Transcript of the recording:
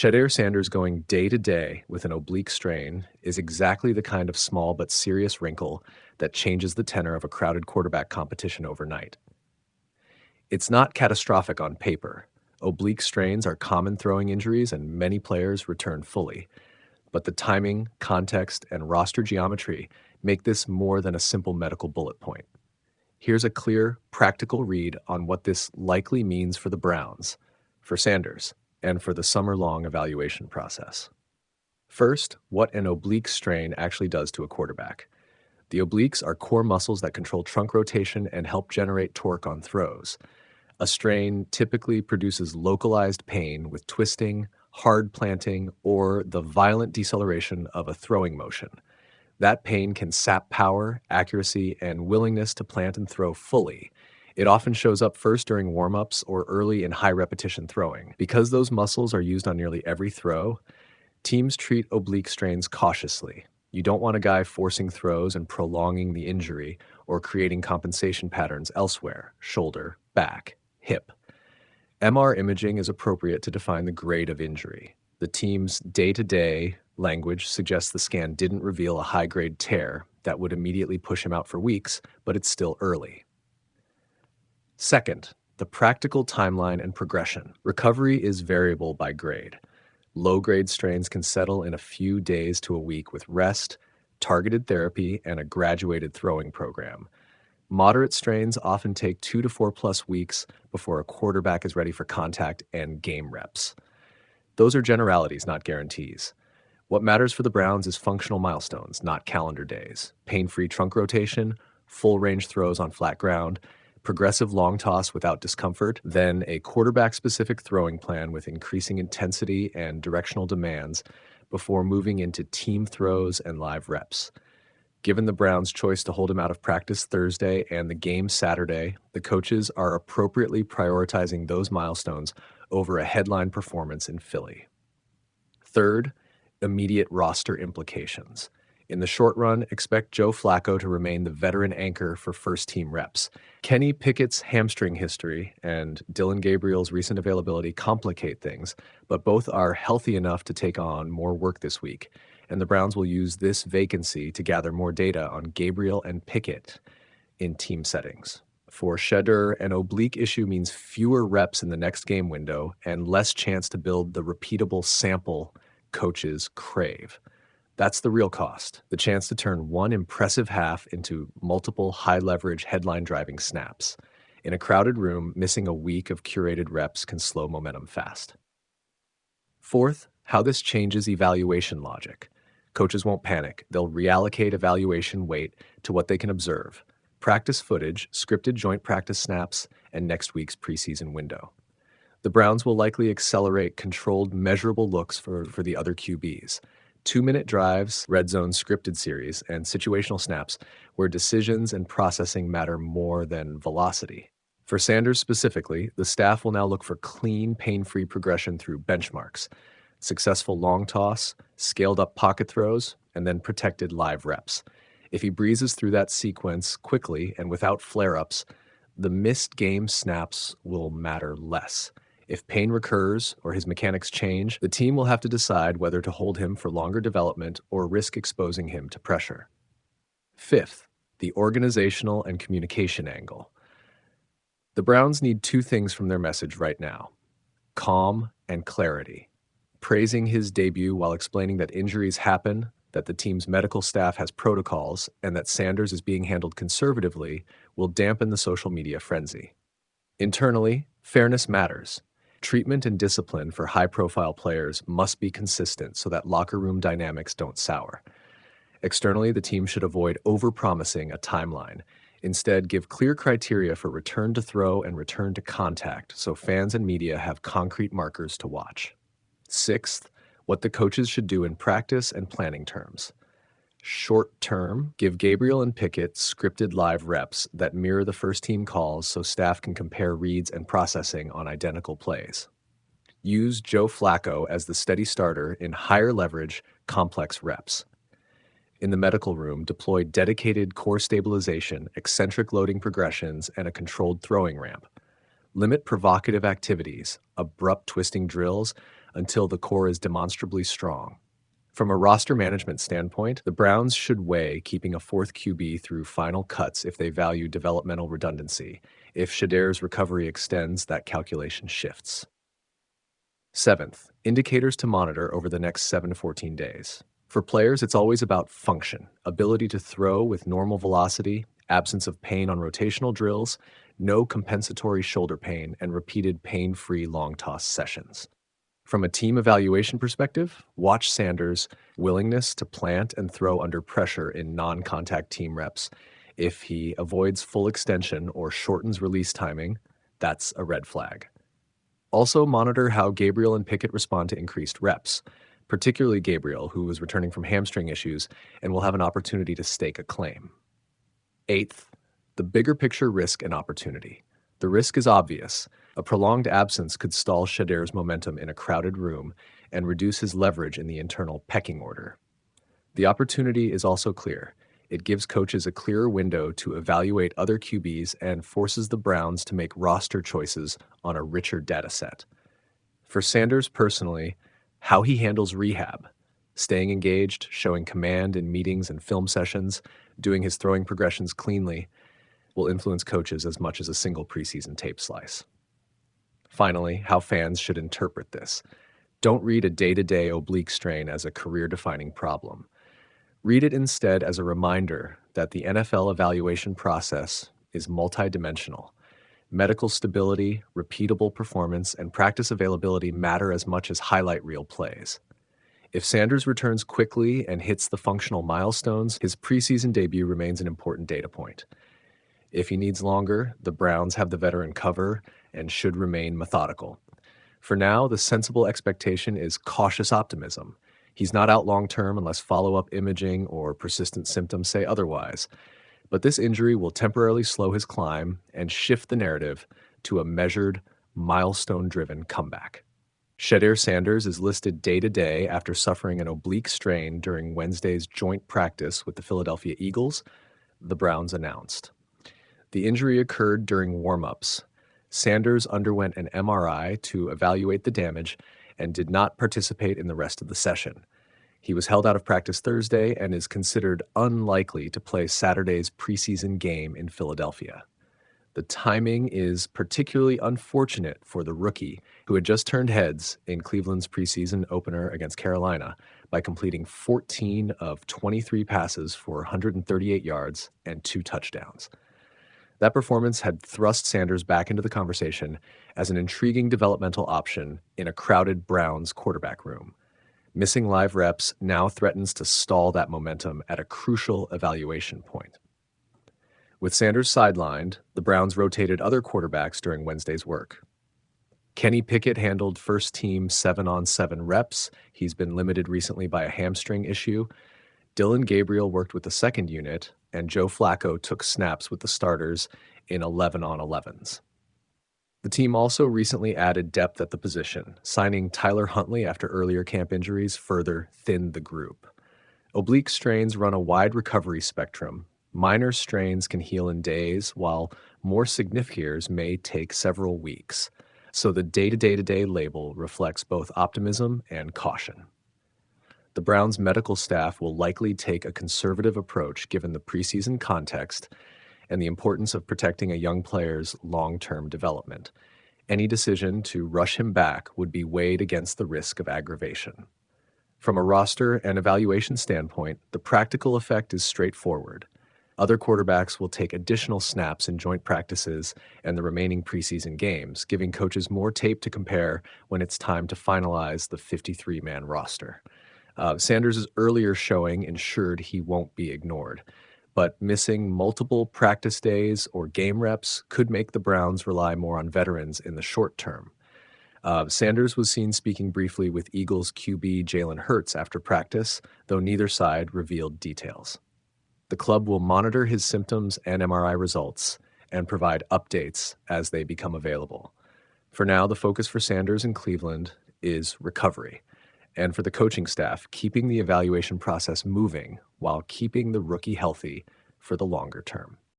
Shedeur Sanders going day to day with an oblique strain is exactly the kind of small but serious wrinkle that changes the tenor of a crowded quarterback competition overnight. It's not catastrophic on paper. Oblique strains are common throwing injuries and many players return fully. But the timing, context, and roster geometry make this more than a simple medical bullet point. Here's a clear, practical read on what this likely means for the Browns, for Sanders, and for the summer-long evaluation process. First, what an oblique strain actually does to a quarterback. The obliques are core muscles that control trunk rotation and help generate torque on throws. A strain typically produces localized pain with twisting, hard planting, or the violent deceleration of a throwing motion. That pain can sap power, accuracy, and willingness to plant and throw fully. It often shows up first during warm-ups or early in high-repetition throwing. Because those muscles are used on nearly every throw, teams treat oblique strains cautiously. You don't want a guy forcing throws and prolonging the injury or creating compensation patterns elsewhere: shoulder, back, hip. MR imaging is appropriate to define the grade of injury. The team's day-to-day language suggests the scan didn't reveal a high-grade tear that would immediately push him out for weeks, but it's still early. Second, the practical timeline and progression. Recovery is variable by grade. Low-grade strains can settle in a few days to a week with rest, targeted therapy, and a graduated throwing program. Moderate strains often take 2 to 4+ weeks before a quarterback is ready for contact and game reps. Those are generalities, not guarantees. What matters for the Browns is functional milestones, not calendar days. Pain-free trunk rotation, full-range throws on flat ground, progressive long toss without discomfort, then a quarterback-specific throwing plan with increasing intensity and directional demands before moving into team throws and live reps. Given the Browns' choice to hold him out of practice Thursday and the game Saturday, the coaches are appropriately prioritizing those milestones over a headline performance in Philly. Third, immediate roster implications. In the short run, expect Joe Flacco to remain the veteran anchor for first-team reps. Kenny Pickett's hamstring history and Dillon Gabriel's recent availability complicate things, but both are healthy enough to take on more work this week, and the Browns will use this vacancy to gather more data on Gabriel and Pickett in team settings. For Shedeur, an oblique issue means fewer reps in the next game window and less chance to build the repeatable sample coaches crave. That's the real cost, the chance to turn one impressive half into multiple high-leverage headline-driving snaps. In a crowded room, missing a week of curated reps can slow momentum fast. Fourth, how this changes evaluation logic. Coaches won't panic. They'll reallocate evaluation weight to what they can observe: practice footage, scripted joint practice snaps, and next week's preseason window. The Browns will likely accelerate controlled, measurable looks for the other QBs. 2-minute drives, red zone scripted series, and situational snaps where decisions and processing matter more than velocity. For Sanders specifically, the staff will now look for clean, pain-free progression through benchmarks, successful long toss, scaled-up pocket throws, and then protected live reps. If he breezes through that sequence quickly and without flare-ups, the missed game snaps will matter less. If pain recurs or his mechanics change, the team will have to decide whether to hold him for longer development or risk exposing him to pressure. Fifth, the organizational and communication angle. The Browns need 2 things from their message right now: calm and clarity. Praising his debut while explaining that injuries happen, that the team's medical staff has protocols, and that Sanders is being handled conservatively will dampen the social media frenzy. Internally, fairness matters. Treatment and discipline for high-profile players must be consistent so that locker room dynamics don't sour. Externally, the team should avoid overpromising a timeline. Instead, give clear criteria for return to throw and return to contact so fans and media have concrete markers to watch. Sixth, what the coaches should do in practice and planning terms. Short term, give Gabriel and Pickett scripted live reps that mirror the first team calls so staff can compare reads and processing on identical plays. Use Joe Flacco as the steady starter in higher leverage, complex reps. In the medical room, deploy dedicated core stabilization, eccentric loading progressions, and a controlled throwing ramp. Limit provocative activities, abrupt twisting drills, until the core is demonstrably strong. From a roster management standpoint, the Browns should weigh keeping a fourth QB through final cuts if they value developmental redundancy. If Shedeur's recovery extends, that calculation shifts. Seventh, indicators to monitor over the next 7 to 14 days. For players, it's always about function, ability to throw with normal velocity, absence of pain on rotational drills, no compensatory shoulder pain, and repeated pain-free long toss sessions. From a team evaluation perspective, watch Sanders' willingness to plant and throw under pressure in non-contact team reps. If he avoids full extension or shortens release timing, that's a red flag. Also monitor how Gabriel and Pickett respond to increased reps, particularly Gabriel, who is returning from hamstring issues and will have an opportunity to stake a claim. Eighth, the bigger picture risk and opportunity. The risk is obvious. A prolonged absence could stall Shedeur's momentum in a crowded room and reduce his leverage in the internal pecking order. The opportunity is also clear. It gives coaches a clearer window to evaluate other QBs and forces the Browns to make roster choices on a richer data set. For Sanders personally, how he handles rehab, staying engaged, showing command in meetings and film sessions, doing his throwing progressions cleanly, will influence coaches as much as a single preseason tape slice. Finally, how fans should interpret this. Don't read a day-to-day oblique strain as a career-defining problem. Read it instead as a reminder that the NFL evaluation process is multidimensional. Medical stability, repeatable performance, and practice availability matter as much as highlight reel plays. If Sanders returns quickly and hits the functional milestones, his preseason debut remains an important data point. If he needs longer, the Browns have the veteran cover and should remain methodical. For now, the sensible expectation is cautious optimism. He's not out long-term unless follow-up imaging or persistent symptoms say otherwise. But this injury will temporarily slow his climb and shift the narrative to a measured, milestone-driven comeback. Shedeur Sanders is listed day-to-day after suffering an oblique strain during Wednesday's joint practice with the Philadelphia Eagles, the Browns announced. The injury occurred during warm-ups. Sanders underwent an MRI to evaluate the damage and did not participate in the rest of the session. He was held out of practice Thursday and is considered unlikely to play Saturday's preseason game in Philadelphia. The timing is particularly unfortunate for the rookie, who had just turned heads in Cleveland's preseason opener against Carolina by completing 14 of 23 passes for 138 yards and 2 touchdowns. That performance had thrust Sanders back into the conversation as an intriguing developmental option in a crowded Browns quarterback room. Missing live reps now threatens to stall that momentum at a crucial evaluation point. With Sanders sidelined, the Browns rotated other quarterbacks during Wednesday's work. Kenny Pickett handled first-team 7-on-7 reps. He's been limited recently by a hamstring issue. Dillon Gabriel worked with the second unit, and Joe Flacco took snaps with the starters in 11-on-11s. The team also recently added depth at the position. Signing Tyler Huntley after earlier camp injuries further thinned the group. Oblique strains run a wide recovery spectrum. Minor strains can heal in days, while more significants may take several weeks. So the day-to-day label reflects both optimism and caution. The Browns' medical staff will likely take a conservative approach given the preseason context and the importance of protecting a young player's long-term development. Any decision to rush him back would be weighed against the risk of aggravation. From a roster and evaluation standpoint, the practical effect is straightforward. Other quarterbacks will take additional snaps in joint practices and the remaining preseason games, giving coaches more tape to compare when it's time to finalize the 53-man roster. Sanders' earlier showing ensured he won't be ignored, but missing multiple practice days or game reps could make the Browns rely more on veterans in the short term. Sanders was seen speaking briefly with Eagles QB Jalen Hurts after practice, though neither side revealed details. The club will monitor his symptoms and MRI results and provide updates as they become available. For now, the focus for Sanders in Cleveland is recovery. And for the coaching staff, keeping the evaluation process moving while keeping the rookie healthy for the longer term.